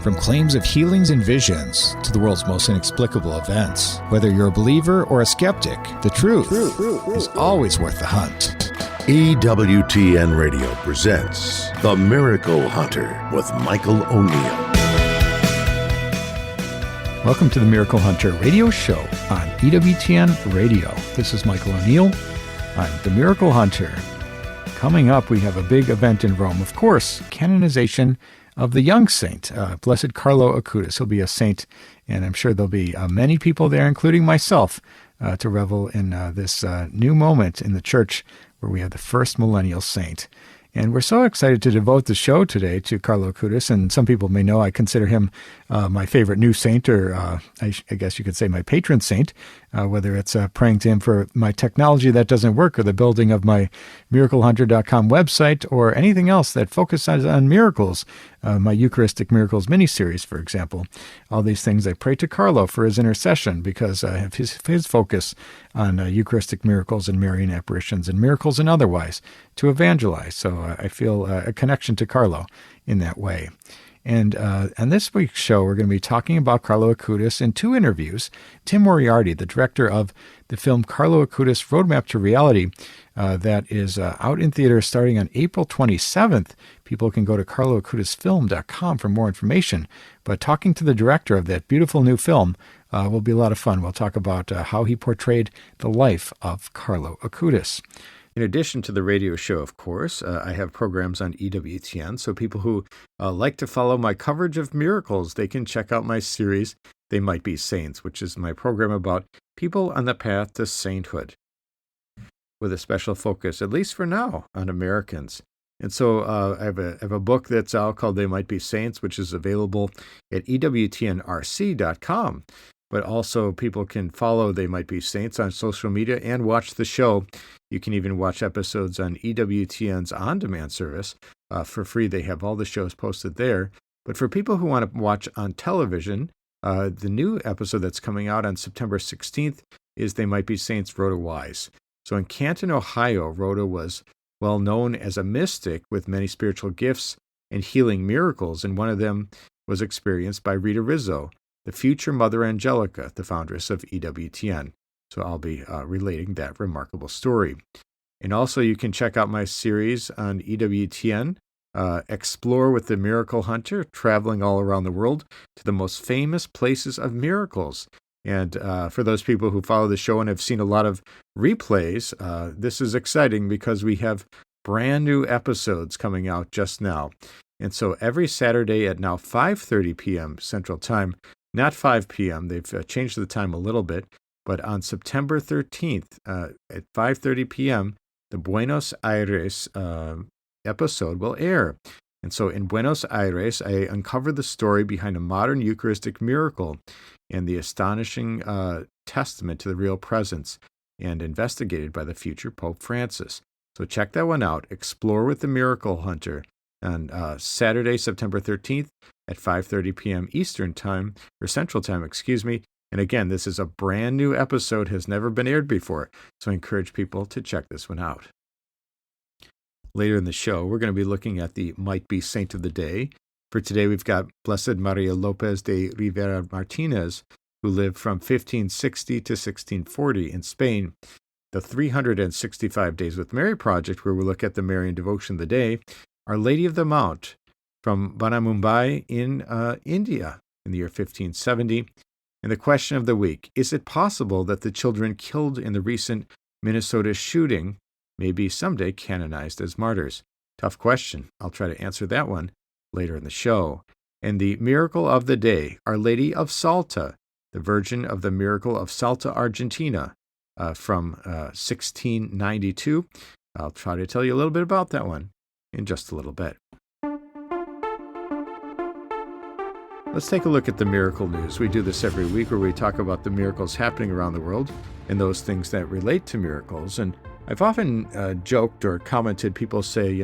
From claims of healings and visions to the world's most inexplicable events, whether you're a believer or a skeptic, the truth is always worth the hunt. EWTN Radio presents The Miracle Hunter with Michael O'Neill. Welcome to the Miracle Hunter radio show on EWTN Radio. This is Michael O'Neill. I'm the Miracle Hunter. Coming up, we have a big event in Rome. Of course, canonization of the young saint, Blessed Carlo Acutis. He'll be a saint, and I'm sure there'll be many people there, including myself, to revel in this new moment in the church where we have the first millennial saint. And we're so excited to devote the show today to Carlo Acutis, and some people may know I consider him my favorite new saint, or I guess you could say my patron saint, whether it's praying to him for my technology that doesn't work, or the building of my miraclehunter.com website, or anything else that focuses on miracles, my Eucharistic Miracles miniseries, for example. All these things I pray to Carlo for his intercession, because I have his focus on Eucharistic miracles and Marian apparitions and miracles and otherwise to evangelize. So I feel a connection to Carlo in that way. And on this week's show, we're going to be talking about Carlo Acutis in two interviews. Tim Moriarty, the director of the film Carlo Acutis Roadmap to Reality, that is out in theaters starting on April 27th. People can go to carloacutisfilm.com for more information. But talking to the director of that beautiful new film will be a lot of fun. We'll talk about how he portrayed the life of Carlo Acutis. In addition to the radio show, of course, I have programs on EWTN, so people who like to follow my coverage of miracles, they can check out my series, They Might Be Saints, which is my program about people on the path to sainthood, with a special focus, at least for now, on Americans. And so I have a book that's out called They Might Be Saints, which is available at EWTNRC.com. But also people can follow They Might Be Saints on social media and watch the show. You can even watch episodes on EWTN's on-demand service for free. They have all the shows posted there. But for people who want to watch on television, the new episode that's coming out on September 16th is They Might Be Saints, Rhoda Wise. So in Canton, Ohio, Rhoda was well known as a mystic with many spiritual gifts and healing miracles, and one of them was experienced by Rita Rizzo, the future Mother Angelica, the foundress of EWTN. So I'll be relating that remarkable story. And also you can check out my series on EWTN, Explore with the Miracle Hunter, traveling all around the world to the most famous places of miracles. And for those people who follow the show and have seen a lot of replays, this is exciting because we have brand new episodes coming out just now. And so every Saturday at now 5:30 p.m. Central Time, not 5 p.m., they've changed the time a little bit, but on September 13th at 5:30 p.m., the Buenos Aires episode will air. And so in Buenos Aires, I uncovered the story behind a modern Eucharistic miracle and the astonishing testament to the real presence, and investigated by the future Pope Francis. So check that one out, Explore with the Miracle Hunter, on Saturday, September 13th at 5:30 p.m. Eastern Time, or Central Time, excuse me. And again, this is a brand new episode, has never been aired before, so I encourage people to check this one out. Later in the show, we're going to be looking at the Might Be Saint of the Day. For today, we've got Blessed Maria Lopez de Rivera Martinez, who lived from 1560 to 1640 in Spain. The 365 Days with Mary project, where we look at the Marian devotion of the day, Our Lady of the Mount, from Banamumbai in India in the year 1570. And the question of the week, is it possible that the children killed in the recent Minnesota shooting may be someday canonized as martyrs? Tough question. I'll try to answer that one later in the show. And the miracle of the day, Our Lady of Salta, the Virgin of the Miracle of Salta, Argentina, from 1692. I'll try to tell you a little bit about that one in just a little bit. Let's take a look at the miracle news. We do this every week where we talk about the miracles happening around the world and those things that relate to miracles. And I've often joked or commented, people say,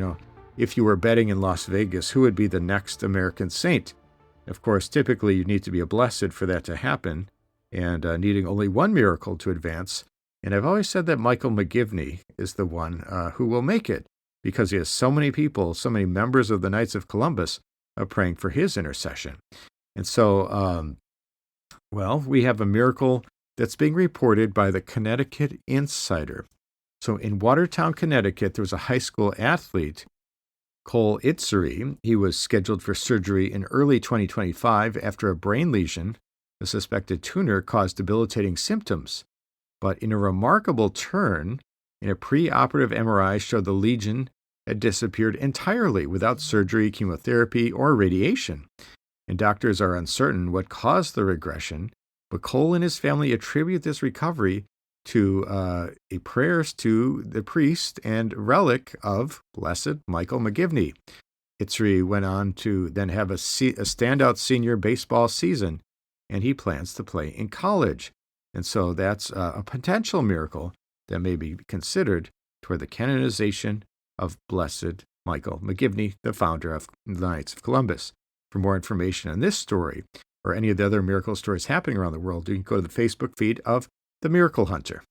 if you were betting in Las Vegas, who would be the next American saint? Of course, typically you need to be a blessed for that to happen, and needing only one miracle to advance. And I've always said that Michael McGivney is the one who will make it, because he has so many people, so many members of the Knights of Columbus praying for his intercession. And so, we have a miracle that's being reported by the Connecticut Insider. So in Watertown, Connecticut, there was a high school athlete, Cole Itzeri. He was scheduled for surgery in early 2025 after a brain lesion. The suspected tumor caused debilitating symptoms. But in a remarkable turn, in a preoperative MRI showed the lesion had disappeared entirely without surgery, chemotherapy, or radiation. And doctors are uncertain what caused the regression, but Cole and his family attribute this recovery to a prayers to the priest and relic of Blessed Michael McGivney. Itzeri went on to then have a standout senior baseball season, and he plans to play in college. And so that's a potential miracle that may be considered toward the canonization of Blessed Michael McGivney, the founder of the Knights of Columbus. For more information on this story or any of the other miracle stories happening around the world, you can go to the Facebook feed of The Miracle Hunter.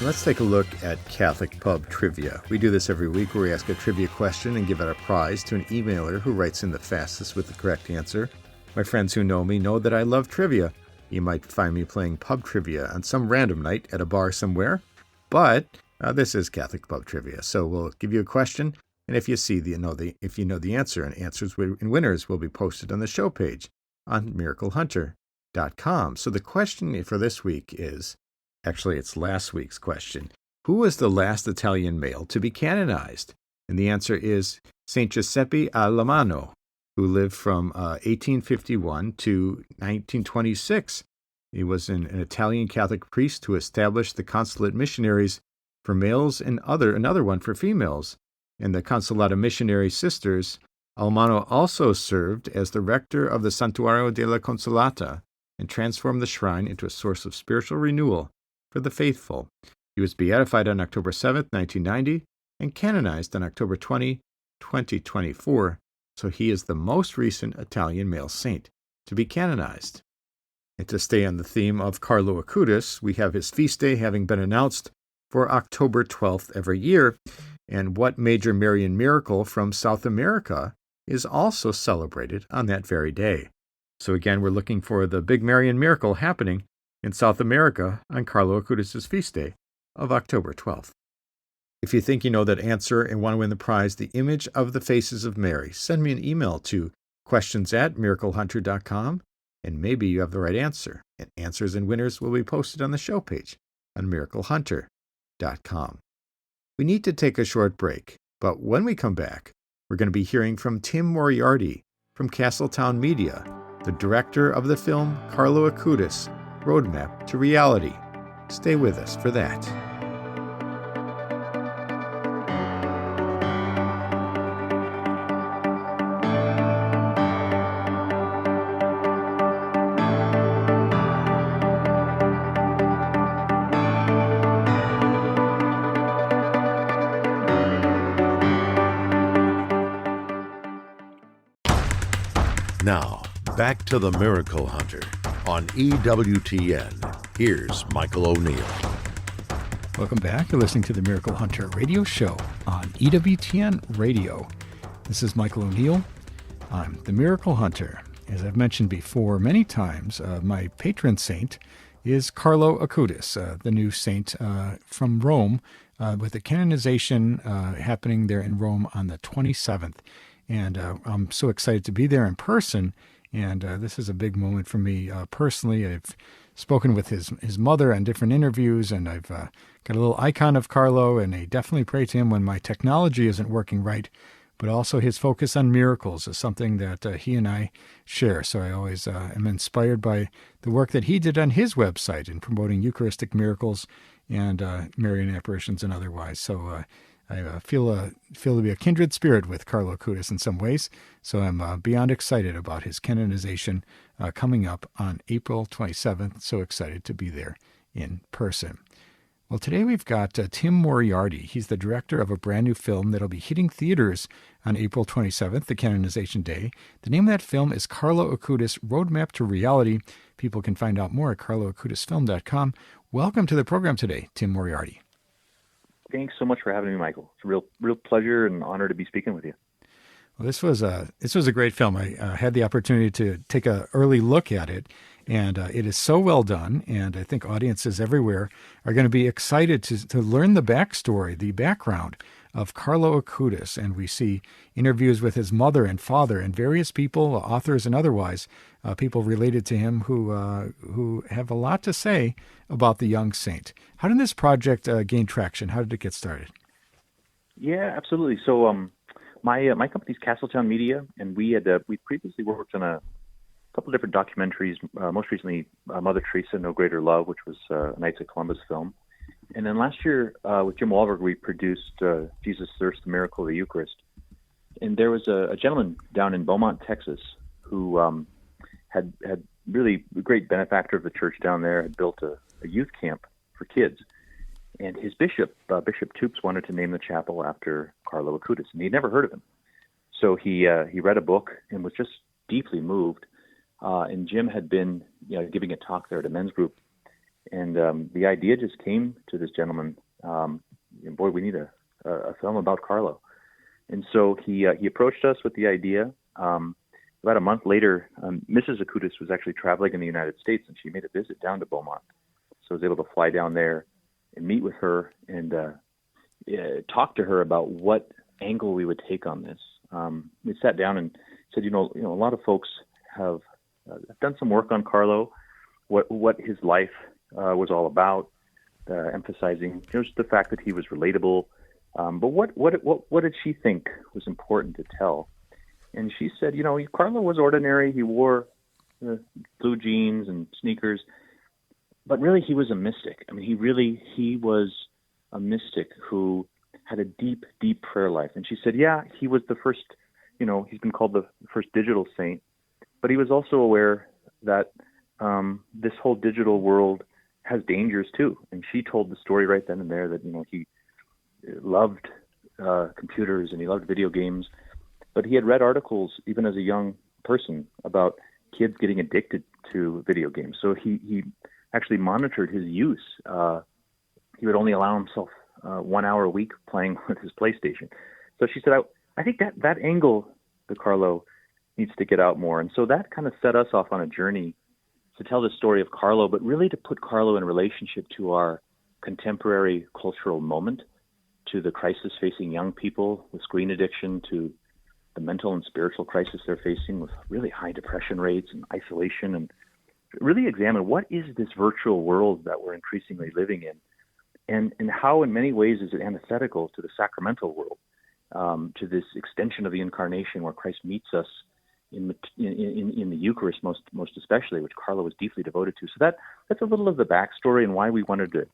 Let's take a look at Catholic Pub Trivia. We do this every week where we ask a trivia question and give out a prize to an emailer who writes in the fastest with the correct answer. My friends who know me know that I love trivia. You might find me playing pub trivia on some random night at a bar somewhere, but this is Catholic Pub Trivia. So we'll give you a question, and if you know the answer, and and winners will be posted on the show page on miraclehunter.com. So the question for this week is, actually it's last week's question. Who was the last Italian male to be canonized? And the answer is Saint Giuseppe Alamano, who lived from 1851 to 1926. He was an Italian Catholic priest who established the consulate missionaries for males and another one for females. And the Consolata Missionary Sisters. Alamano also served as the rector of the Santuario della Consolata and transformed the shrine into a source of spiritual renewal for the faithful. He was beatified on October 7th, 1990, and canonized on October 20, 2024. So he is the most recent Italian male saint to be canonized. And to stay on the theme of Carlo Acutis, we have his feast day having been announced for October 12th every year. And what major Marian miracle from South America is also celebrated on that very day? So again, we're looking for the big Marian miracle happening in South America on Carlo Acutis' feast day of October 12th. If you think you know that answer and want to win the prize, The Image of the Faces of Mary, send me an email to questions@miraclehunter.com, and maybe you have the right answer. And answers and winners will be posted on the show page on miraclehunter.com. We need to take a short break, but when we come back, we're going to be hearing from Tim Moriarty from Castletown Media, the director of the film Carlo Acutis, Roadmap to Reality. Stay with us for that. Now, back to the Miracle Hunter on EWTN. Here's Michael O'Neill. Welcome back. You're listening to the Miracle Hunter radio show on EWTN Radio. This is Michael O'Neill. I'm the Miracle Hunter. As I've mentioned before many times, my patron saint is Carlo Acutis, the new saint from Rome, with the canonization happening there in Rome on the 27th. And I'm so excited to be there in person, and this is a big moment for me personally. I've spoken with his mother on different interviews, and I've got a little icon of Carlo, and I definitely pray to him when my technology isn't working right, but also his focus on miracles is something that he and I share. So I always am inspired by the work that he did on his website in promoting Eucharistic miracles and Marian apparitions and otherwise. So I feel to be a kindred spirit with Carlo Acutis in some ways, so I'm beyond excited about his canonization coming up on April 27th. So excited to be there in person. Well, today we've got Tim Moriarty. He's the director of a brand new film that'll be hitting theaters on April 27th, the canonization day. The name of that film is Carlo Acutis, Roadmap to Reality. People can find out more at carloacutisfilm.com. Welcome to the program today, Tim Moriarty. Thanks so much for having me, Michael. It's a real pleasure and honor to be speaking with you. Well, this was a great film. I had the opportunity to take an early look at it, and it is so well done. And I think audiences everywhere are going to be excited to learn the backstory, the background of Carlo Acutis. And we see interviews with his mother and father and various people, authors and otherwise, people related to him who have a lot to say about the young saint. How did this project gain traction? How did it get started? Yeah, absolutely. So my company's Castletown Media, and we previously worked on a couple different documentaries. Most recently, Mother Teresa, No Greater Love, which was a Knights of Columbus film. And then last year, with Jim Wahlberg, we produced Jesus Thirst, the Miracle of the Eucharist. And there was a gentleman down in Beaumont, Texas, who had really a great benefactor of the church down there, had built a youth camp for kids. And his bishop, Bishop Toops, wanted to name the chapel after Carlo Acutis, and he'd never heard of him. So he read a book and was just deeply moved. And Jim had been giving a talk there at a men's group, and the idea just came to this gentleman. Boy, we need a film about Carlo. And so he approached us with the idea. About a month later, Mrs. Acutis was actually traveling in the United States, and she made a visit down to Beaumont. So I was able to fly down there and meet with her and talk to her about what angle we would take on this. We sat down and said, a lot of folks have done some work on Carlo, what his life was all about, emphasizing just the fact that he was relatable. But what did she think was important to tell? And she said, Carlo was ordinary. He wore blue jeans and sneakers. But really, he was a mystic. I mean, he was a mystic who had a deep, deep prayer life. And she said, yeah, he was the first, he's been called the first digital saint, but he was also aware that this whole digital world has dangers too. And she told the story right then and there that, he loved computers and he loved video games, but he had read articles even as a young person about kids getting addicted to video games. So he actually monitored his use. He would only allow himself 1 hour a week playing with his PlayStation. So she said, I think that angle to Carlo needs to get out more. And so that kind of set us off on a journey to tell the story of Carlo, but really to put Carlo in relationship to our contemporary cultural moment, to the crisis facing young people with screen addiction, to the mental and spiritual crisis they're facing with really high depression rates and isolation, and really examine what is this virtual world that we're increasingly living in, and how in many ways is it antithetical to the sacramental world, to this extension of the incarnation where Christ meets us in the Eucharist most especially, which Carlo was deeply devoted to. So that's a little of the backstory and why we wanted to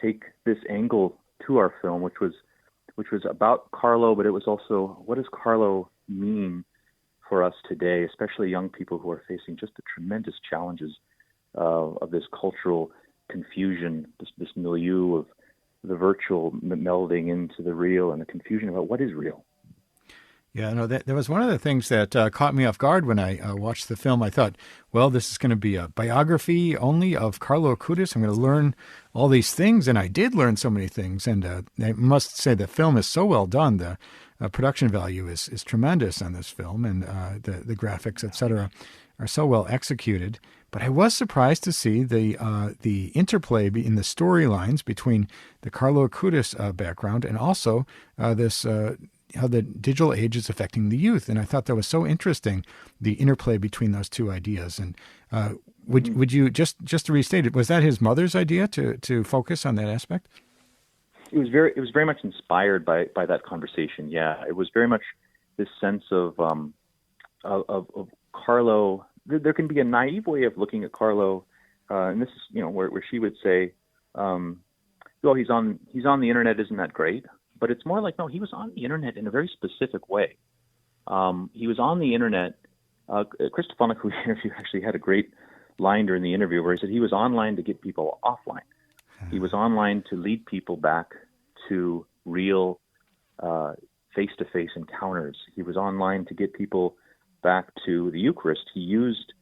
take this angle to our film, which was about Carlo, but it was also, what does Carlo mean for us today, especially young people who are facing just the tremendous challenges of this cultural confusion, this milieu of the virtual melding into the real, and the confusion about what is real. Yeah, no, that was one of the things that caught me off guard when I watched the film. I thought, well, this is going to be a biography only of Carlo Acutis. I'm going to learn all these things, and I did learn so many things. And I must say the film is so well done. The production value is tremendous on this film, and the graphics, et cetera, are so well executed. But I was surprised to see the interplay in the storylines between the Carlo Acutis background and also this how the digital age is affecting the youth. And I thought that was so interesting, the interplay between those two ideas. And would you just to restate it, was that his mother's idea to focus on that aspect? It was very much inspired by that conversation. Yeah, it was very much this sense of Carlo. There can be a naive way of looking at Carlo, and this is where she would say, "Well, he's on the internet. Isn't that great?" But it's more like, no, he was on the internet in a very specific way. He was on the internet. Chris Stefanik, who actually had a great line during the interview where he said he was online to get people offline. He was online to lead people back to real face-to-face encounters. He was online to get people back to the Eucharist. He used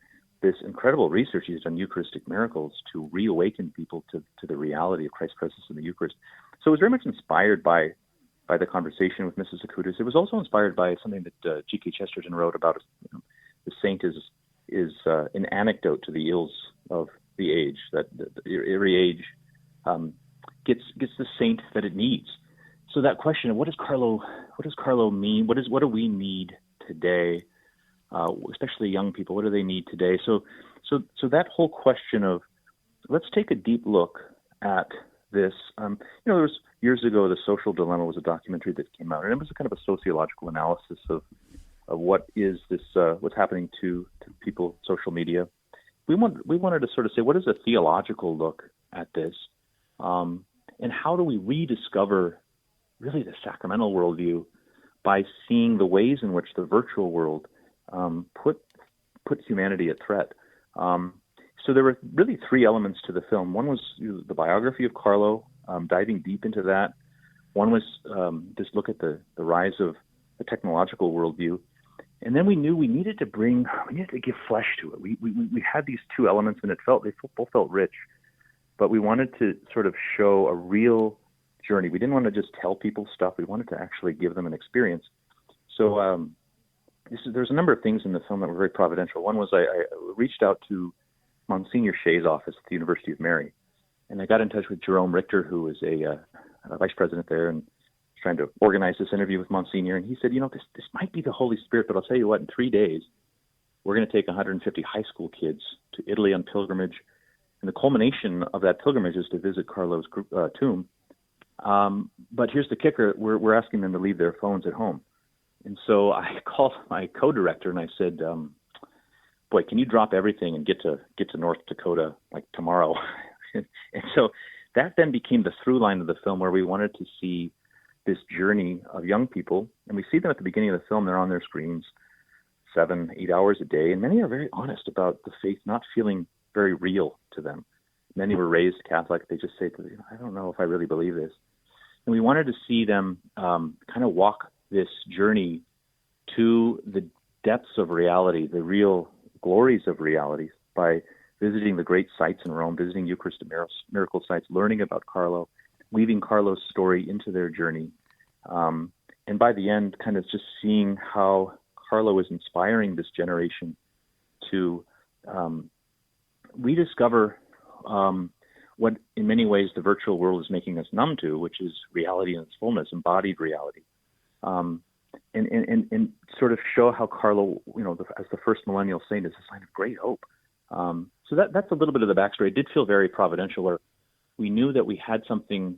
this incredible research he's done, Eucharistic miracles, to reawaken people to the reality of Christ's presence in the Eucharist. So it was very much inspired by by the conversation with Mrs. Acutis. It was also inspired by something that G.K. Chesterton wrote about. The saint is an anecdote to the ills of the age. That every age gets the saint that it needs. So that question of what does Carlo mean? What do we need today, especially young people? What do they need today? So that whole question of let's take a deep look at this. There was years ago, The Social Dilemma was a documentary that came out, and it was a kind of a sociological analysis of what is this, what's happening to people, social media. We wanted to sort of say, what is a theological look at this, and how do we rediscover really the sacramental worldview by seeing the ways in which the virtual world put humanity at threat. So there were really three elements to the film. One was the biography of Carlo, diving deep into that. One was this look at the rise of the technological worldview. And then we knew we needed to give flesh to it. We had these two elements, and they both felt rich. But we wanted to sort of show a real journey. We didn't want to just tell people stuff. We wanted to actually give them an experience. So there's a number of things in the film that were very providential. One was I reached out to Monsignor Shea's office at the University of Mary, and I got in touch with Jerome Richter, who is a vice president there, and was trying to organize this interview with Monsignor. And he said, this might be the Holy Spirit, but I'll tell you what, in 3 days, we're going to take 150 high school kids to Italy on pilgrimage. And the culmination of that pilgrimage is to visit Carlo's tomb. But here's the kicker. We're asking them to leave their phones at home. And so I called my co-director and I said, boy, can you drop everything and get to North Dakota like tomorrow? And so that then became the through line of the film, where we wanted to see this journey of young people. And we see them at the beginning of the film. They're on their screens 7-8 hours a day. And many are very honest about the faith not feeling very real to them. Many were raised Catholic. They just say, I don't know if I really believe this. And we wanted to see them kind of walk this journey to the depths of reality, the real glories of reality, by visiting the great sites in Rome, visiting Eucharistic miracle sites, learning about Carlo, weaving Carlo's story into their journey. And by the end, kind of just seeing how Carlo is inspiring this generation to rediscover what in many ways the virtual world is making us numb to, which is reality in its fullness, embodied reality. And sort of show how Carlo, as the first millennial saint, is a sign of great hope. So that's a little bit of the backstory. It did feel very providential, where we knew that we had something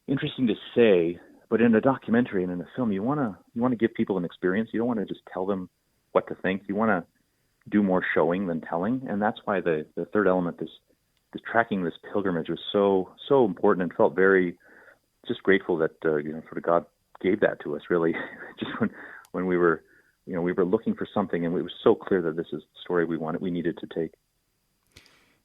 interesting to say, but in a documentary and in a film, you want to give people an experience. You don't want to just tell them what to think. You want to do more showing than telling, and that's why the third element, this tracking this pilgrimage, was so important, and felt very just grateful that sort of God gave that to us, really. Just when we were looking for something, and it was so clear that this is the story we needed to take.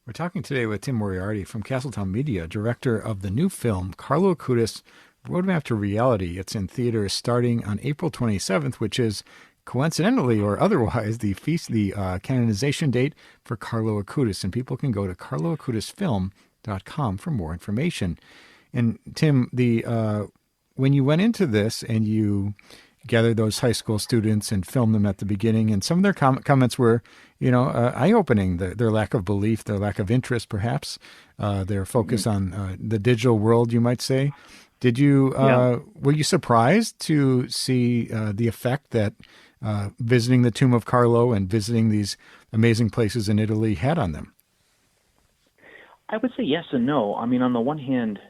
We're talking today with Tim Moriarty from Castletown Media, director of the new film Carlo Acutis, Roadmap to Reality. It's in theaters starting on April 27th, which is coincidentally or otherwise the canonization date for Carlo Acutis, and people can go to carloacutisfilm.com for more information. And Tim, when you went into this and you gathered those high school students and filmed them at the beginning, and some of their comments were, eye-opening, their lack of belief, their lack of interest, perhaps, their focus on the digital world, you might say. Did you, were you surprised to see the effect that visiting the tomb of Carlo and visiting these amazing places in Italy had on them? I would say yes and no. I mean, on the one hand,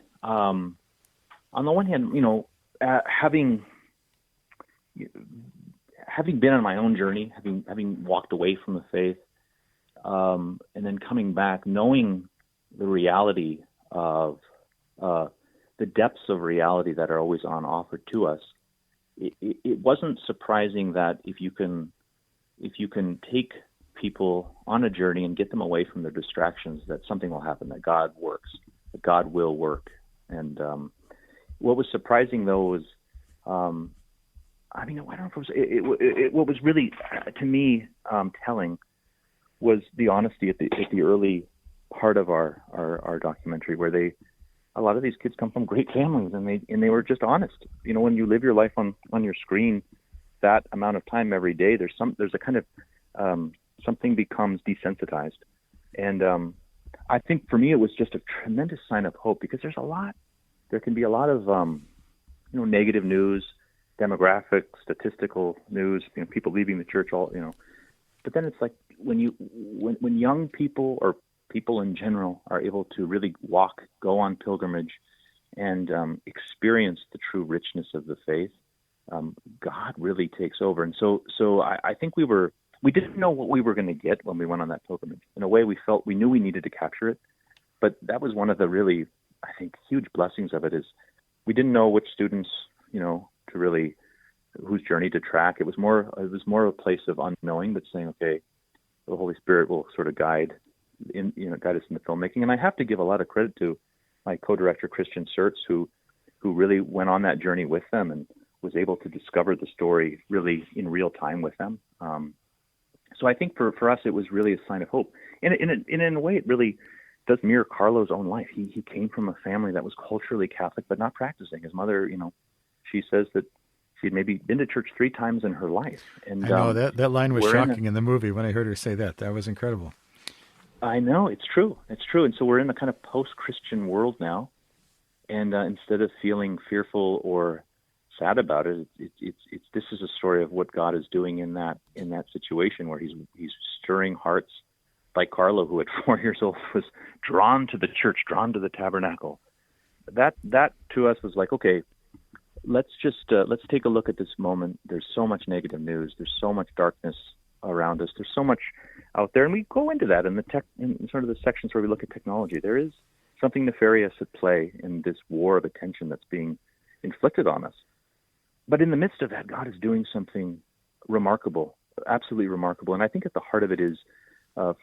having been on my own journey, having walked away from the faith, and then coming back, knowing the reality of the depths of reality that are always on offer to us, it wasn't surprising that if you can take people on a journey and get them away from their distractions, that something will happen, that God works, that God will work. And what was surprising, though, was I don't know if it was what was really to me telling was the honesty at the early part of our documentary, where they a lot of these kids come from great families, and they were just honest. When you live your life on your screen that amount of time every day, there's a kind of something becomes desensitized. And I think for me it was just a tremendous sign of hope, because there can be a lot of negative news, demographic, statistical news, people leaving the church, but then it's like when young people or people in general are able to really go on pilgrimage and experience the true richness of the faith, God really takes over. And so I think we didn't know what we were going to get when we went on that pilgrimage. In a way, we knew we needed to capture it, but that was one of the really, I think, huge blessings of it, is we didn't know which students, to really, whose journey to track. It was more a place of unknowing, but saying, okay, the Holy Spirit will sort of guide us in the filmmaking. And I have to give a lot of credit to my co-director, Christian Sertz, who really went on that journey with them and was able to discover the story really in real time with them. So I think for us, it was really a sign of hope. And in a way, it really does mirror Carlo's own life. He came from a family that was culturally Catholic, but not practicing. His mother, she says that she'd maybe been to church 3 times in her life. And I know that line was shocking in the movie when I heard her say that. That was incredible. I know, it's true. It's true. And so we're in a kind of post-Christian world now. And instead of feeling fearful or sad about it, this is a story of what God is doing in that situation, where he's stirring hearts, like Carlo, who at 4 years old was drawn to the church, drawn to the tabernacle. That to us was like, okay, let's take a look at this moment. There's so much negative news. There's so much darkness around us. There's so much out there, and we go into that in sort of the sections where we look at technology. There is something nefarious at play in this war of attention that's being inflicted on us. But in the midst of that, God is doing something remarkable, absolutely remarkable. And I think at the heart of it is, as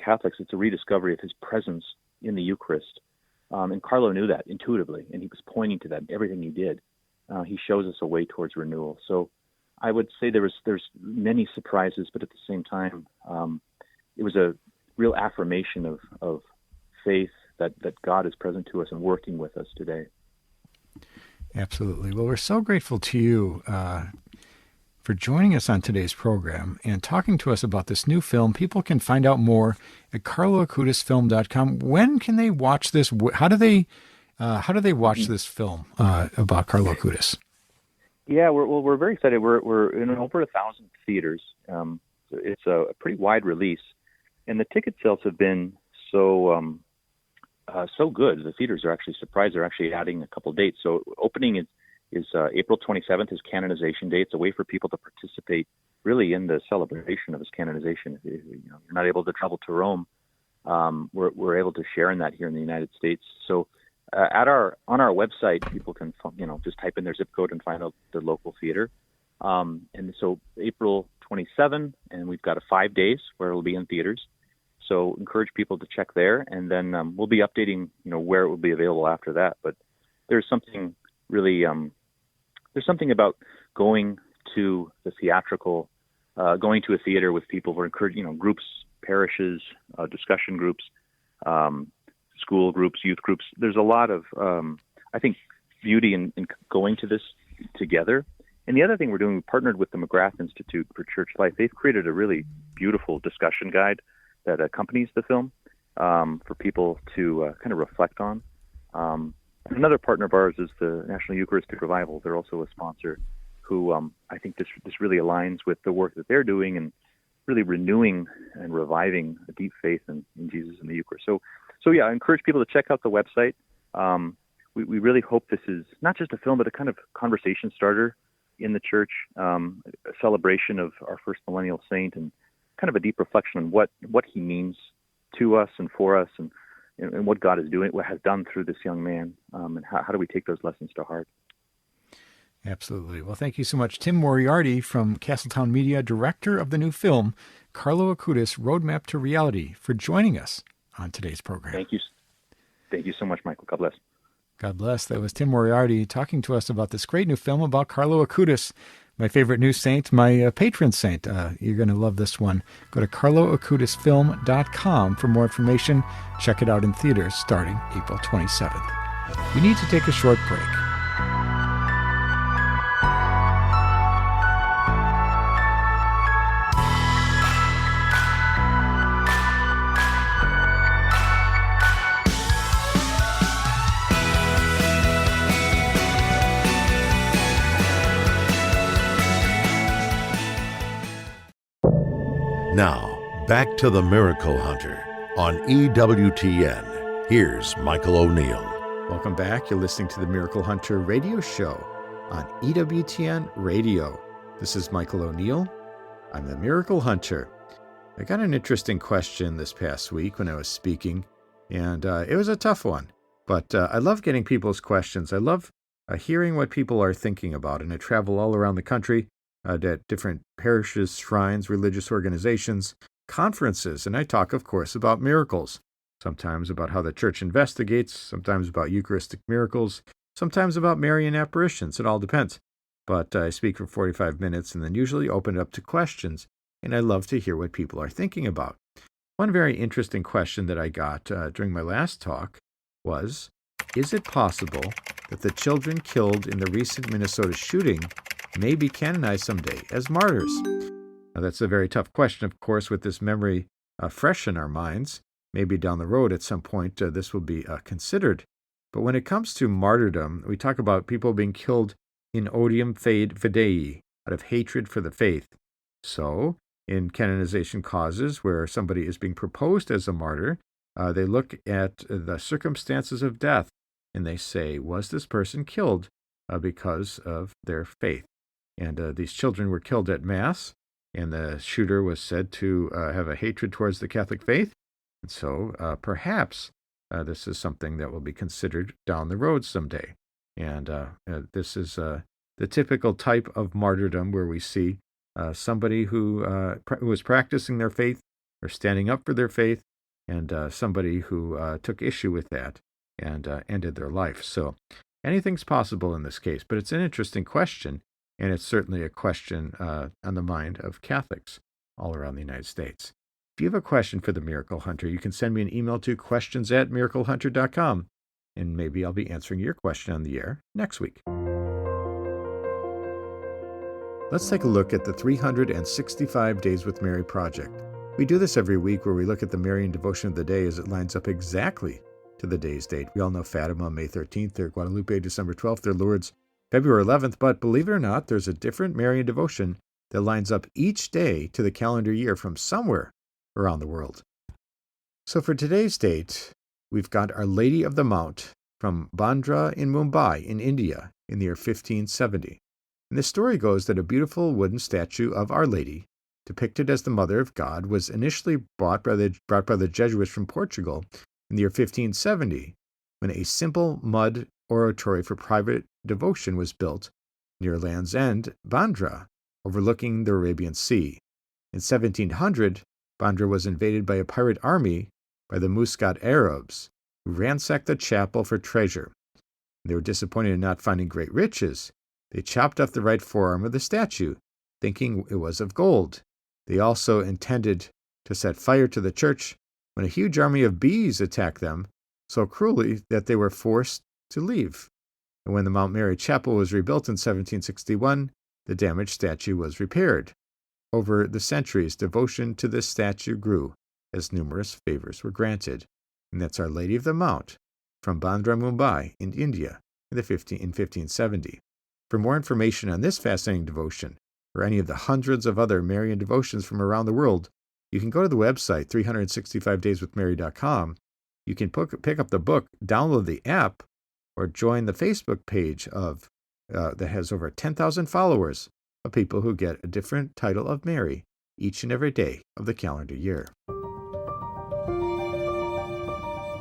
Catholics, it's a rediscovery of his presence in the Eucharist. And Carlo knew that intuitively, and he was pointing to that in everything he did. He shows us a way towards renewal. So I would say there's many surprises, but at the same time, it was a real affirmation of faith that God is present to us and working with us today. Absolutely. Well, we're so grateful to you for joining us on today's program and talking to us about this new film. People can find out more at carloacutisfilm.com. When can they watch this? How do they watch this film about Carlo Acutis? Yeah, we're very excited. We're in over 1,000 theaters. So it's a pretty wide release, and the ticket sales have been so good. The theaters are actually surprised. They're actually adding a couple dates. So opening is April 27th is canonization day. It's a way for people to participate really in the celebration of his canonization. If you're not able to travel to Rome, we're able to share in that here in the United States. So on our website, people can just type in their zip code and find out the local theater. And so April 27, and we've got 5 days where it'll be in theaters. So encourage people to check there, and then we'll be updating, where it will be available after that. But there's something really, there's something about going to the theatrical, going to a theater with people who are encouraged, groups, parishes, discussion groups, school groups, youth groups. There's a lot of, I think, beauty in going to this together. And the other thing we're doing, we partnered with the McGrath Institute for Church Life. They've created a really beautiful discussion guide that accompanies the film for people to kind of reflect on. And another partner of ours is the National Eucharistic Revival. They're also a sponsor who I think this really aligns with the work that they're doing and really renewing and reviving a deep faith in Jesus and the Eucharist. So yeah, I encourage people to check out the website. We really hope this is not just a film, but a kind of conversation starter in the church, a celebration of our first millennial saint, and kind of a deep reflection on what he means to us and for us, and what God is doing, what has done through this young man, and how do we take those lessons to heart. Absolutely. Well, thank you so much. Tim Moriarty from Castletown Media, director of the new film, Carlo Acutis, Roadmap to Reality, for joining us on today's program. Thank you. Thank you so much, Michael. God bless. God bless. That was Tim Moriarty talking to us about this great new film about Carlo Acutis. my favorite new saint, my patron saint. You're going to love this one. Go to carloacutisfilm.com for more information. Check it out in theaters starting April 27th. We need to take a short break. Now, back to the Miracle Hunter on EWTN. Here's Michael O'Neill. Welcome back. You're listening to the Miracle Hunter radio show on EWTN Radio. This is Michael O'Neill. I'm the Miracle Hunter. I got an interesting question this past week when I was speaking, and it was a tough one. But I love getting people's questions. I love hearing what people are thinking about, and I travel all around the country at different parishes, shrines, religious organizations, conferences, and I talk, of course, about miracles. Sometimes about how the church investigates, sometimes about Eucharistic miracles, sometimes about Marian apparitions. It all depends. But I speak for 45 minutes and then usually open it up to questions, and I love to hear what people are thinking about. One very interesting question that I got during my last talk was, is it possible that the children killed in the recent Minnesota shooting may be canonized someday as martyrs? Now, that's a very tough question, of course, with this memory fresh in our minds. Maybe down the road at some point this will be considered. But when it comes to martyrdom, we talk about people being killed in odium fidei, out of hatred for the faith. So, in canonization causes where somebody is being proposed as a martyr, they look at the circumstances of death and they say, was this person killed because of their faith? And these children were killed at Mass, and the shooter was said to have a hatred towards the Catholic faith. And so perhaps this is something that will be considered down the road someday. And this is the typical type of martyrdom where we see somebody who is practicing their faith or standing up for their faith, and somebody who took issue with that and ended their life. So anything's possible in this case, but it's an interesting question. And it's certainly a question on the mind of Catholics all around the United States. If you have a question for the Miracle Hunter, you can send me an email to questions@miraclehunter.com, and maybe I'll be answering your question on the air next week. Let's take a look at the 365 Days with Mary project. We do this every week where we look at the Marian devotion of the day as it lines up exactly to the day's date. We all know Fatima, May 13th, or Guadalupe, December 12th, or Lourdes, February 11th, but believe it or not, there's a different Marian devotion that lines up each day to the calendar year from somewhere around the world. So for today's date, we've got Our Lady of the Mount from Bandra in Mumbai in India in the year 1570. And the story goes that a beautiful wooden statue of Our Lady, depicted as the Mother of God, was initially brought by the Jesuits from Portugal in the year 1570, when a simple mud oratory for private devotion was built near Land's End, Bandra, overlooking the Arabian Sea. In 1700, Bandra was invaded by a pirate army by the Muscat Arabs, who ransacked the chapel for treasure. They were disappointed in not finding great riches. They chopped off the right forearm of the statue, thinking it was of gold. They also intended to set fire to the church when a huge army of bees attacked them so cruelly that they were forced to leave. And when the Mount Mary Chapel was rebuilt in 1761, the damaged statue was repaired. Over the centuries, devotion to this statue grew as numerous favors were granted. And that's Our Lady of the Mount from Bandra, Mumbai in India in 1570. For more information on this fascinating devotion, or any of the hundreds of other Marian devotions from around the world, you can go to the website, 365dayswithmary.com. You can pick up the book, download the app, or join the Facebook page that has over 10,000 followers of people who get a different title of Mary each and every day of the calendar year.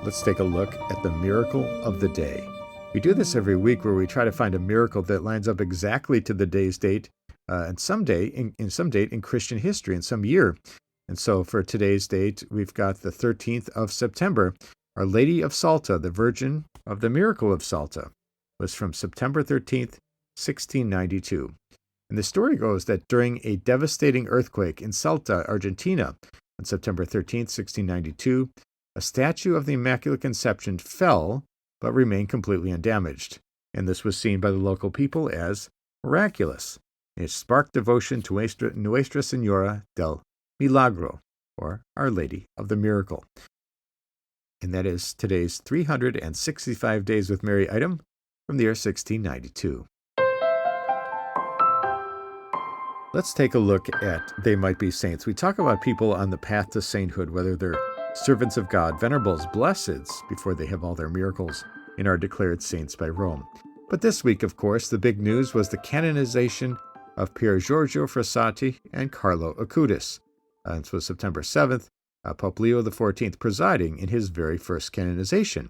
Let's take a look at the miracle of the day. We do this every week where we try to find a miracle that lines up exactly to the day's date and some date in Christian history in some year. And so for today's date, we've got the 13th of September. Our Lady of Salta, the Virgin of the Miracle of Salta, was from September 13th, 1692. And the story goes that during a devastating earthquake in Salta, Argentina, on September 13th, 1692, a statue of the Immaculate Conception fell but remained completely undamaged. And this was seen by the local people as miraculous. It sparked devotion to Nuestra Senora del Milagro, or Our Lady of the Miracle. And that is today's 365 Days with Mary item from the year 1692. Let's take a look at They Might Be Saints. We talk about people on the path to sainthood, whether they're servants of God, venerables, blesseds, before they have all their miracles and are declared saints by Rome. But this week, of course, the big news was the canonization of Pier Giorgio Frassati and Carlo Acutis. This was September 7th, Pope Leo XIV presiding in his very first canonization.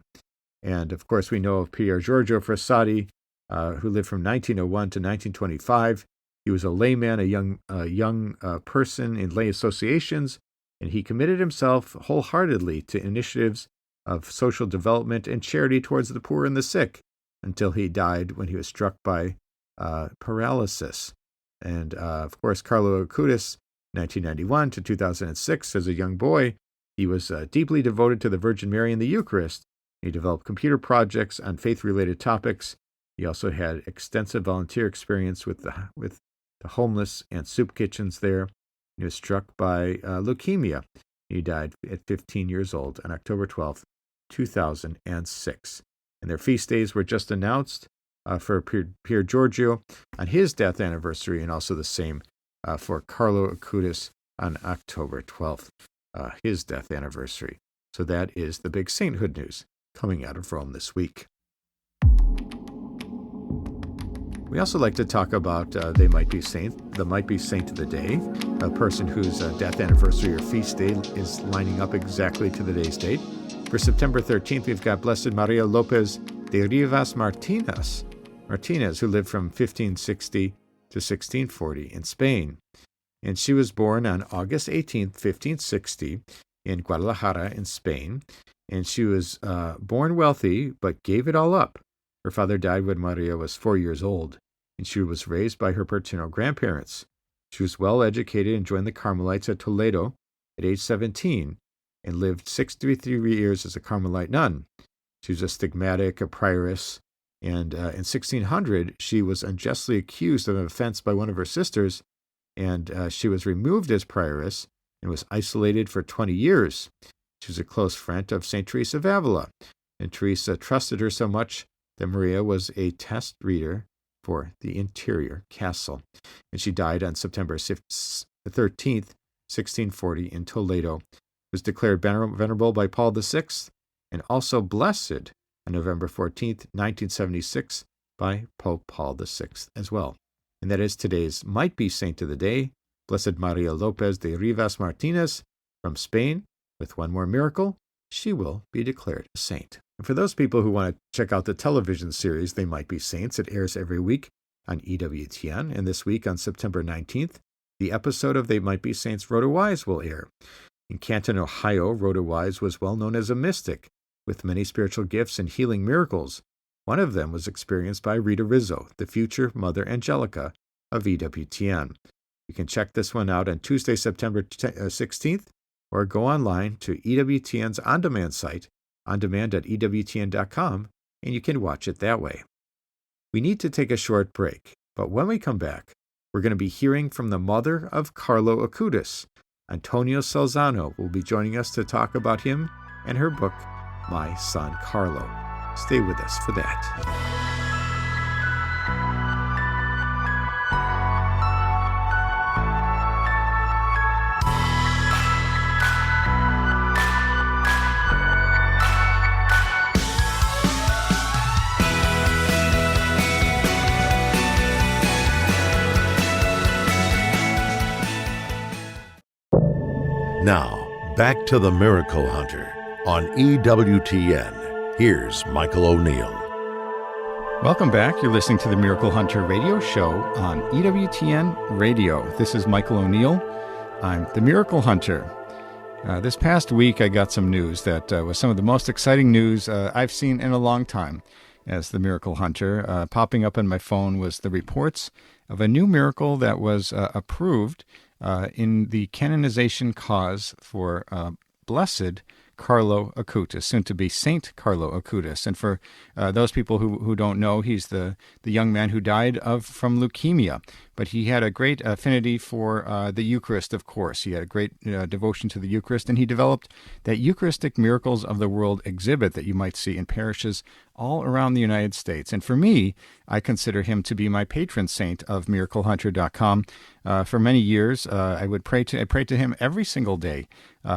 And, of course, we know of Pier Giorgio Frassati, who lived from 1901 to 1925. He was a layman, a young person in lay associations, and he committed himself wholeheartedly to initiatives of social development and charity towards the poor and the sick until he died when he was struck by paralysis. And, of course, Carlo Acutis, 1991 to 2006, as a young boy, he was deeply devoted to the Virgin Mary and the Eucharist. He developed computer projects on faith-related topics. He also had extensive volunteer experience with the homeless and soup kitchens there. He was struck by leukemia. He died at 15 years old on October 12th, 2006. And their feast days were just announced for Pier Giorgio on his death anniversary, and also the same for Carlo Acutis on October 12th, his death anniversary. So that is the big sainthood news coming out of Rome this week. We also like to talk about They Might Be Saint, the Might Be Saint of the Day, a person whose death anniversary or feast day is lining up exactly to the day's date. For September 13th, we've got Blessed Maria Lopez de Rivas Martinez, who lived from 1560 to 1640 in Spain. And she was born on August 18th, 1560, in Guadalajara in Spain. And she was born wealthy, but gave it all up. Her father died when Maria was 4 years old, and she was raised by her paternal grandparents. She was well educated and joined the Carmelites at Toledo at age 17 and lived 63 years as a Carmelite nun. She was a stigmatic, a prioress, and in 1600 she was unjustly accused of an offense by one of her sisters, and she was removed as prioress and was isolated for 20 years. She was a close friend of St. Teresa of Avila, and Teresa trusted her so much that Maria was a test reader for the interior castle. And she died on September 13th, 1640 in Toledo. Was declared venerable by Paul VI and also blessed on November 14th, 1976 by Pope Paul VI as well. And that is today's Might Be Saint of the Day, Blessed Maria Lopez de Rivas Martinez from Spain. With one more miracle, she will be declared a saint. And for those people who want to check out the television series They Might Be Saints, it airs every week on EWTN. And this week on September 19th, the episode of They Might Be Saints Rhoda Wise will air. In Canton, Ohio, Rhoda Wise was well known as a mystic with many spiritual gifts and healing miracles. One of them was experienced by Rita Rizzo, the future Mother Angelica of EWTN. You can check this one out on Tuesday, September 16th, or go online to EWTN's on-demand site, ondemand.ewtn.com, and you can watch it that way. We need to take a short break, but when we come back, we're going to be hearing from the mother of Carlo Acutis. Antonia Salzano will be joining us to talk about him and her book, My Son Carlo. Stay with us for that. Now, back to the Miracle Hunter on EWTN. Here's Michael O'Neill. Welcome back. You're listening to the Miracle Hunter radio show on EWTN Radio. This is Michael O'Neill. I'm the Miracle Hunter. This past week, I got some news that was some of the most exciting news I've seen in a long time as the Miracle Hunter. Popping up on my phone was the reports of a new miracle that was approved in the canonization cause for Blessed Carlo Acutis, soon to be Saint Carlo Acutis. And for those people who don't know, he's the young man who died from leukemia. But he had a great affinity for the Eucharist, of course. He had a great devotion to the Eucharist, and he developed that Eucharistic Miracles of the World exhibit that you might see in parishes all around the United States. And for me, I consider him to be my patron saint of MiracleHunter.com. For many years, I prayed to him every single day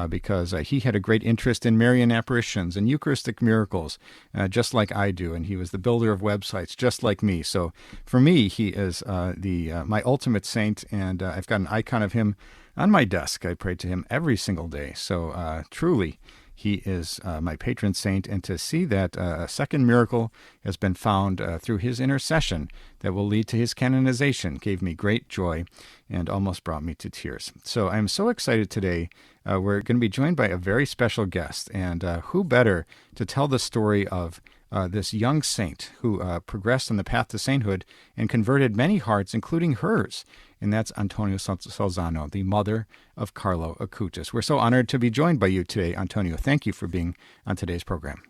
because he had a great interest in Marian apparitions and Eucharistic miracles, just like I do. And he was the builder of websites, just like me. So for me, he is my ultimate saint, and I've got an icon of him on my desk. I pray to him every single day. So truly, he is my patron saint, and to see that a second miracle has been found through his intercession that will lead to his canonization gave me great joy and almost brought me to tears. So I'm so excited today. We're going to be joined by a very special guest, and who better to tell the story of this young saint who progressed on the path to sainthood and converted many hearts, including hers. And that's Antonia Salzano, the mother of Carlo Acutis. We're so honored to be joined by you today, Antonio. Thank you for being on today's program.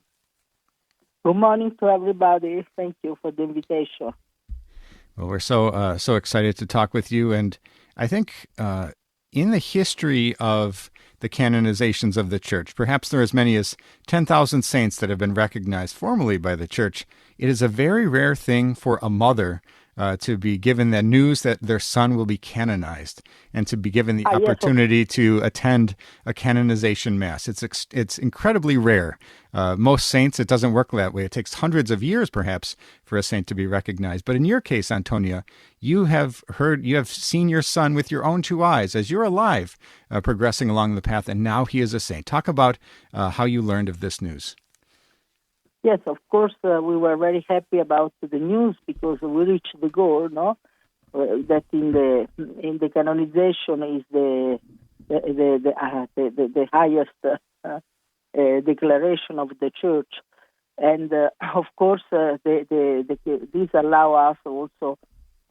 Good morning to everybody. Thank you for the invitation. Well, we're so excited to talk with you. And I think in the history of the canonizations of the Church, perhaps there are as many as 10,000 saints that have been recognized formally by the Church. It is a very rare thing for a mother to be given the news that their son will be canonized and to be given the opportunity to attend a canonization mass. It's incredibly rare. Most saints, it doesn't work that way. It takes hundreds of years, perhaps, for a saint to be recognized. But in your case, Antonia, you have seen your son with your own two eyes as you're alive, progressing along the path, and now he is a saint. Talk about how you learned of this news. Yes, of course, we were very happy about the news because we reached the goal, no? That in the canonization is the highest declaration of the Church, and of course, this allow us also,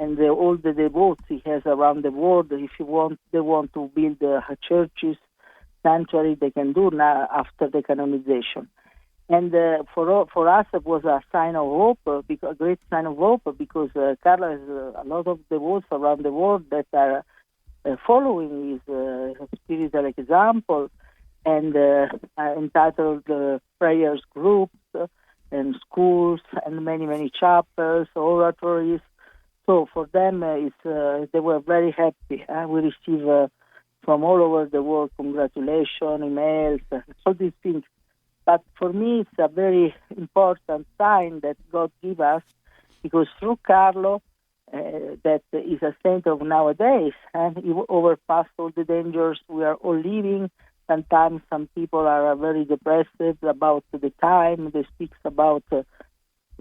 and all the devotees he has around the world. If they want to build churches, sanctuary, they can do now after the canonization. And for us, it was a sign of hope, a great sign of hope, because Carlo has a lot of devotees around the world that are following his spiritual example, and entitled prayers groups and schools and many chapels, oratories. So for them, they were very happy. We receive from all over the world congratulations, emails, all these things. But for me, it's a very important sign that God gives us, because through Carlo, that is a saint of nowadays, and he overpassed all the dangers we are all living. Sometimes some people are very depressed about the time. They speak about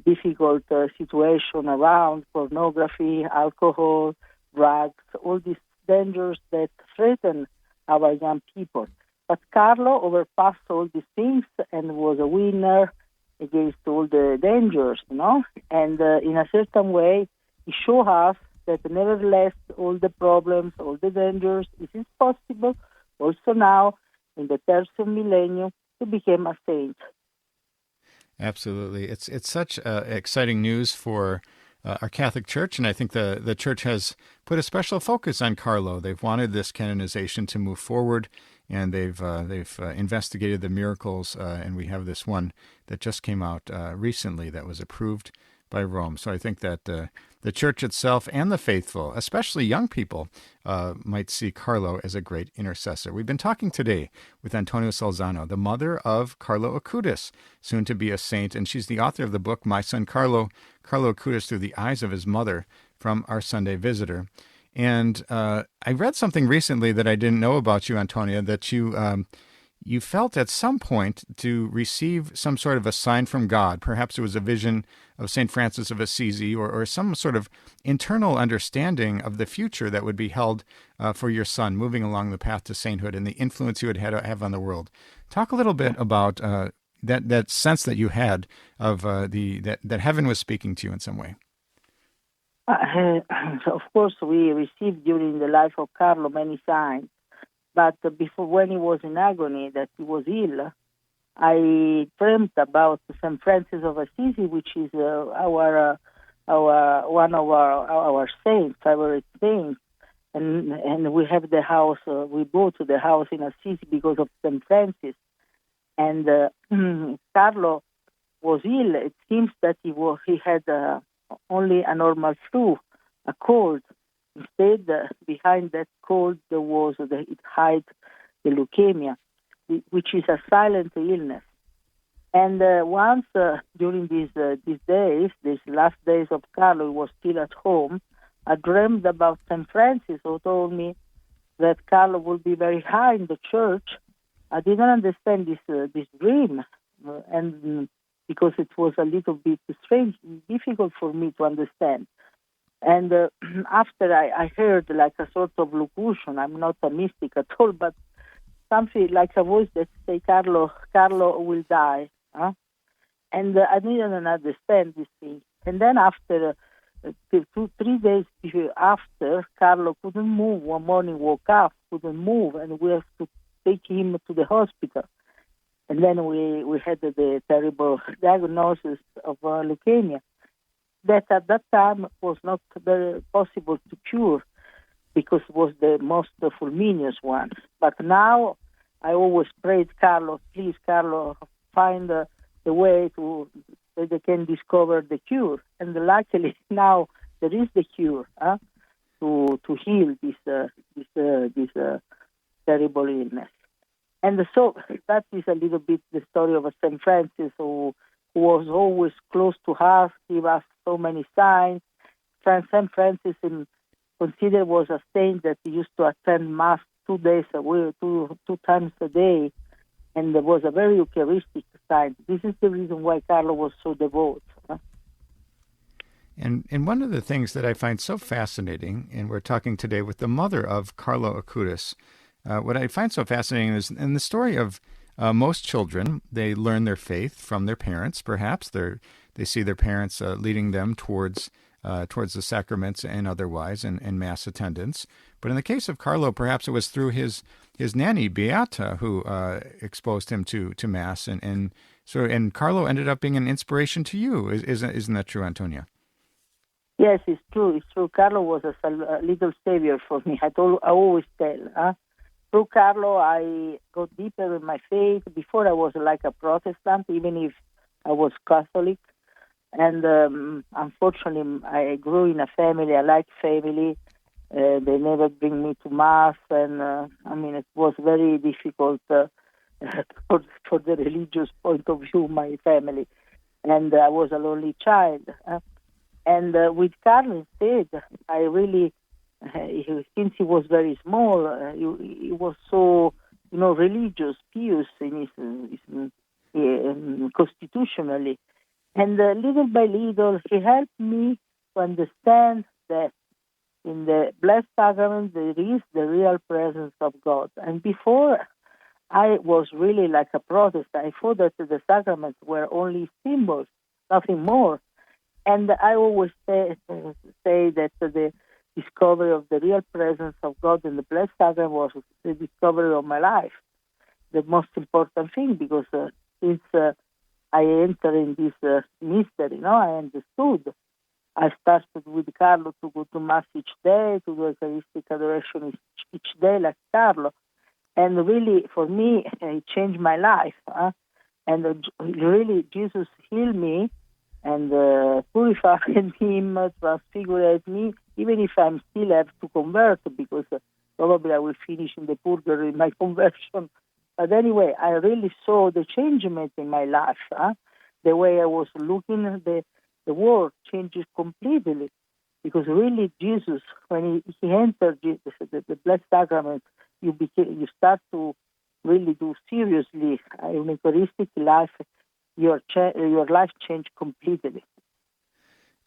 difficult situation around pornography, alcohol, drugs, all these dangers that threaten our young people. But Carlo overpassed all these things and was a winner against all the dangers, And in a certain way, he showed us that nevertheless, all the problems, all the dangers, it is possible also now, in the third millennium, to become a saint. Absolutely. It's such exciting news for our Catholic Church, and I think the Church has put a special focus on Carlo. They've wanted this canonization to move forward, and they've investigated the miracles, and we have this one that just came out recently that was approved by Rome. So I think that the Church itself and the faithful, especially young people, might see Carlo as a great intercessor. We've been talking today with Antonia Salzano, the mother of Carlo Acutis, soon to be a saint, and she's the author of the book, My Son Carlo Acutis Through the Eyes of His Mother, from Our Sunday Visitor. And I read something recently that I didn't know about you, Antonia, that you felt at some point to receive some sort of a sign from God. Perhaps it was a vision of St. Francis of Assisi or some sort of internal understanding of the future that would be held for your son moving along the path to sainthood and the influence you would have on the world. Talk a little bit about that sense that you had of that heaven was speaking to you in some way. Of course, we received during the life of Carlo many signs, but before, when he was in agony, that he was ill, I dreamt about St. Francis of Assisi, which is our one of our saints, favorite saints, and we have the house. We bought the house in Assisi because of St. Francis, and Carlo was ill. It seems that he had only a normal flu, a cold. Instead, behind that cold, it hid the leukemia, which is a silent illness. And once during these days, these last days of Carlo, he was still at home. I dreamed about St. Francis, who told me that Carlo would be very high in the church. I didn't understand this dream, and because it was a little bit strange, difficult for me to understand. And after I heard like a sort of locution. I'm not a mystic at all, but something like a voice that say, Carlo will die. Huh? And I didn't understand this thing. And then after 3 days after, Carlo couldn't move. One morning woke up, couldn't move, and we have to take him to the hospital. And then we had the terrible diagnosis of leukemia that at that time was not very possible to cure because it was the most fulminous one. But now I always prayed, Carlo, please, Carlo, find the way that they can discover the cure. And luckily now there is the cure to heal this terrible illness. And so that is a little bit the story of St. Francis, who was always close to us, gave us so many signs. St. Francis considered was a saint that used to attend Mass 2 days a week, two times a day, and there was a very Eucharistic saint. This is the reason why Carlo was so devout. And one of the things that I find so fascinating, and we're talking today with the mother of Carlo Acutis, what I find so fascinating is in the story of most children, they learn their faith from their parents, perhaps. They see their parents leading them towards the sacraments and otherwise, and Mass attendance. But in the case of Carlo, perhaps it was through his nanny, Beata, who exposed him to Mass. And Carlo ended up being an inspiration to you. Isn't that true, Antonia? Yes, it's true. It's true. Carlo was a little savior for me. I always tell. Through Carlo, I got deeper in my faith. Before I was like a Protestant, even if I was Catholic. And unfortunately, I grew in a family. I like family. They never bring me to Mass. And it was very difficult for the religious point of view, my family. And I was a lonely child. And with Carlo instead, I really... since he was very small, he was so, religious, pious in his constitutionally. And little by little, he helped me to understand that in the Blessed Sacrament, there is the real presence of God. And before, I was really like a Protestant. I thought that the sacraments were only symbols, nothing more. And I always say that the discovery of the real presence of God in the Blessed Sacrament was the discovery of my life, the most important thing, because since I entered in this mystery, I understood. I started with Carlo to go to Mass each day, to do Eucharistic adoration each day like Carlo. And really, for me, it changed my life. And really, Jesus healed me and purified him, transfigured me, even if I still have to convert, because probably I will finish in the purgatory in my conversion. But anyway, I really saw the changement in my life. The way I was looking at the world changes completely, because really Jesus, when he entered the Blessed Sacrament, you start to really do seriously in Eucharistic life. Your life changed completely.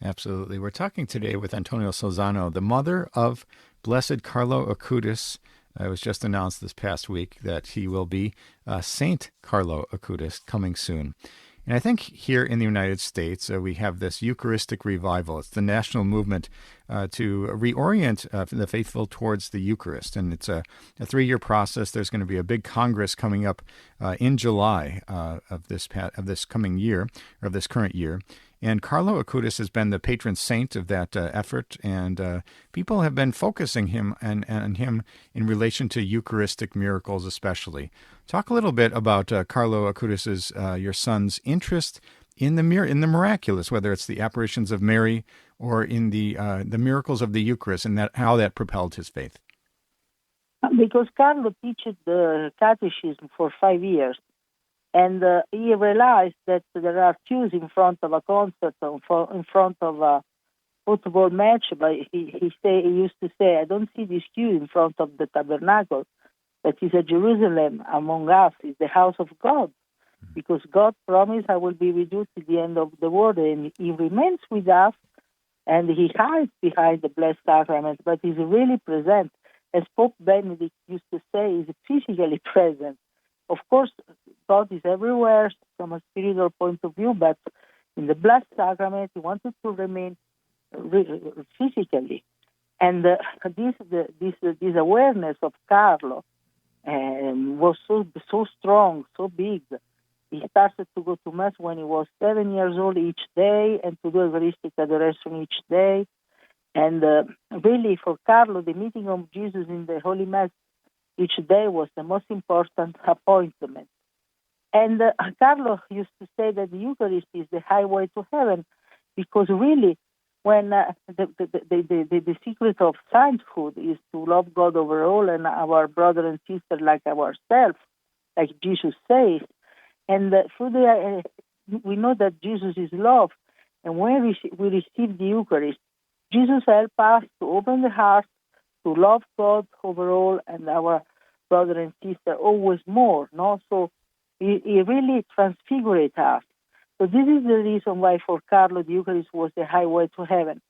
Absolutely. We're talking today with Antonia Salzano, the mother of Blessed Carlo Acutis. It was just announced this past week that he will be Saint Carlo Acutis coming soon. And I think here in the United States, we have this Eucharistic revival. It's the national movement to reorient the faithful towards the Eucharist. And it's a 3-year process. There's going to be a big Congress coming up in July of this coming year, or of this current year. And Carlo Acutis has been the patron saint of that effort, and people have been focusing on him in relation to Eucharistic miracles especially. Talk a little bit about Carlo Acutis's, your son's interest in the miraculous, whether it's the apparitions of Mary or in the miracles of the Eucharist, and how that propelled his faith. Because Carlo taught the catechism for 5 years. And he realized that there are queues in front of a concert, in front of a football match. But he used to say, I don't see this queue in front of the tabernacle. That is a Jerusalem among us, is the house of God. Because God promised, I will be with you to the end of the world. And he remains with us, and he hides behind the Blessed Sacrament, but he's really present. As Pope Benedict used to say, he's physically present. Of course, God is everywhere from a spiritual point of view, but in the Blessed Sacrament, he wanted to remain physically. And this awareness of Carlo was so strong, so big. He started to go to Mass when he was 7 years old each day, and to do Eucharistic adoration each day. And really, for Carlo, the meeting of Jesus in the Holy Mass each day was the most important appointment. And Carlo used to say that the Eucharist is the highway to heaven, because really, when the secret of sainthood is to love God over all and our brother and sister like ourselves, like Jesus says, and through we know that Jesus is love, and when we receive the Eucharist, Jesus helps us to open the heart, to love God overall and our brother and sister always more, no? So he really transfigures us. So this is the reason why for Carlo the Eucharist was the highway to heaven.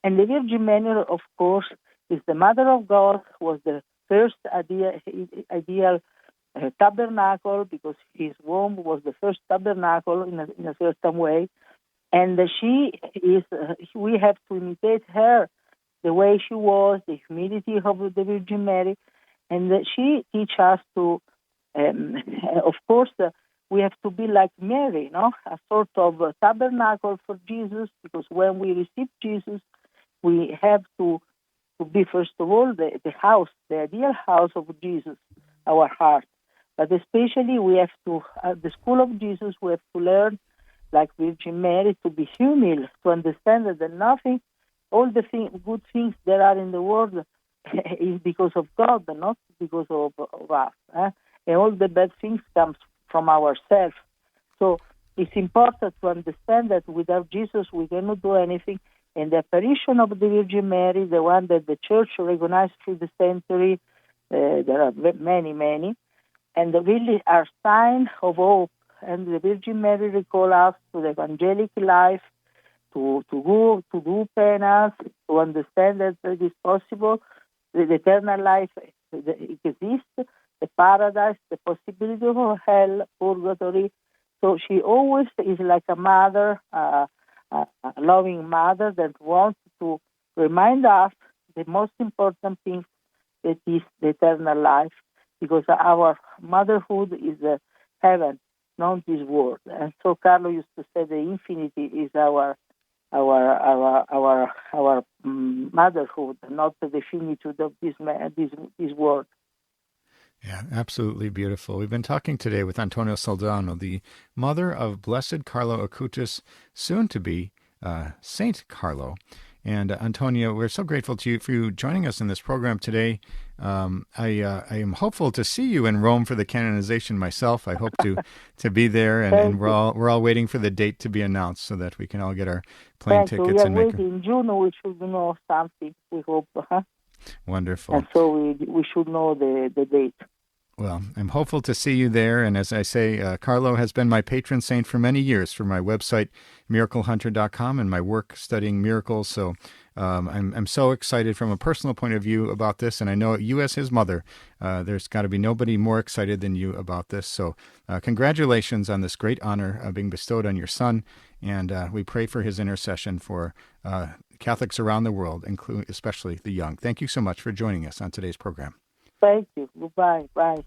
And the Virgin Mary, of course, is the Mother of God, was the first ideal tabernacle, because his womb was the first tabernacle in a certain way. And we have to imitate her, the way she was, the humility of the Virgin Mary. And she teaches us to, of course, we have to be like Mary, no? A sort of tabernacle for Jesus, because when we receive Jesus, we have to be, first of all, the house, the ideal house of Jesus, our heart. But especially we have to, at the school of Jesus, we have to learn, like Virgin Mary, to be humble, to understand that nothing, all the good things that are in the world is because of God, not because of us. And all the bad things come from ourselves. So it's important to understand that without Jesus we cannot do anything. And the apparition of the Virgin Mary, the one that the Church recognized through the century, there are many, many, and really are sign of hope. And the Virgin Mary recall us to the evangelic life, to do penance, to understand that it is possible, the eternal life exists, the paradise, the possibility of hell, purgatory. So she always is like a mother, a loving mother that wants to remind us the most important thing, that is the eternal life, because our motherhood is heaven, not this world. And so Carlo used to say the infinity is our motherhood, not the finitude of this world. Yeah, absolutely beautiful. We've been talking today with Antonia Salzano, the mother of Blessed Carlo Acutis, soon to be Saint Carlo. And Antonia, we're so grateful to you for you joining us in this program today. I am hopeful to see you in Rome for the canonization myself. I hope to be there, and we're all waiting for the date to be announced so that we can all get our plane tickets. We are waiting. In June we should know something, we hope. Wonderful. And so we should know the date. Well, I'm hopeful to see you there. And as I say, Carlo has been my patron saint for many years for my website, miraclehunter.com, and my work studying miracles. So I'm so excited from a personal point of view about this. And I know you as his mother, there's got to be nobody more excited than you about this. So congratulations on this great honor being bestowed on your son. And we pray for his intercession for Catholics around the world, including especially the young. Thank you so much for joining us on today's program. Thank you. Goodbye. Bye.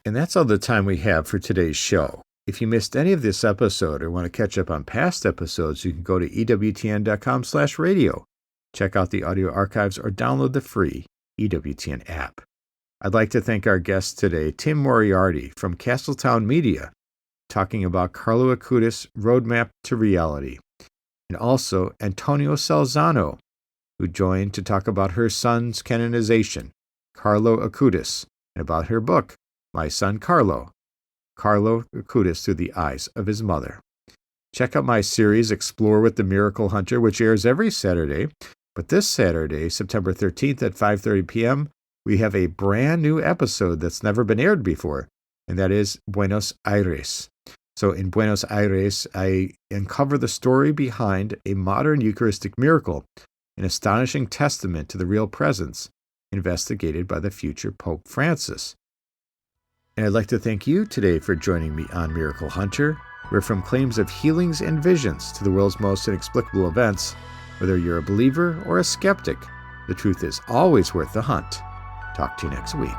And that's all the time we have for today's show. If you missed any of this episode or want to catch up on past episodes, you can go to EWTN.com/radio. Check out the audio archives or download the free EWTN app. I'd like to thank our guest today, Tim Moriarty from Castletown Media, talking about Carlo Acutis' Roadmap to Reality, and also Antonia Salzano, who joined to talk about her son's canonization, Carlo Acutis, and about her book, My Son Carlo Acutis Through the Eyes of His Mother. Check out my series, Explore with the Miracle Hunter, which airs every Saturday. But this Saturday, September 13th at 5:30 p.m., we have a brand new episode that's never been aired before, and that is Buenos Aires. So in Buenos Aires, I uncover the story behind a modern Eucharistic miracle, an astonishing testament to the real presence, investigated by the future Pope Francis. And I'd like to thank you today for joining me on Miracle Hunter, where from claims of healings and visions to the world's most inexplicable events, whether you're a believer or a skeptic, the truth is always worth the hunt. Talk to you next week.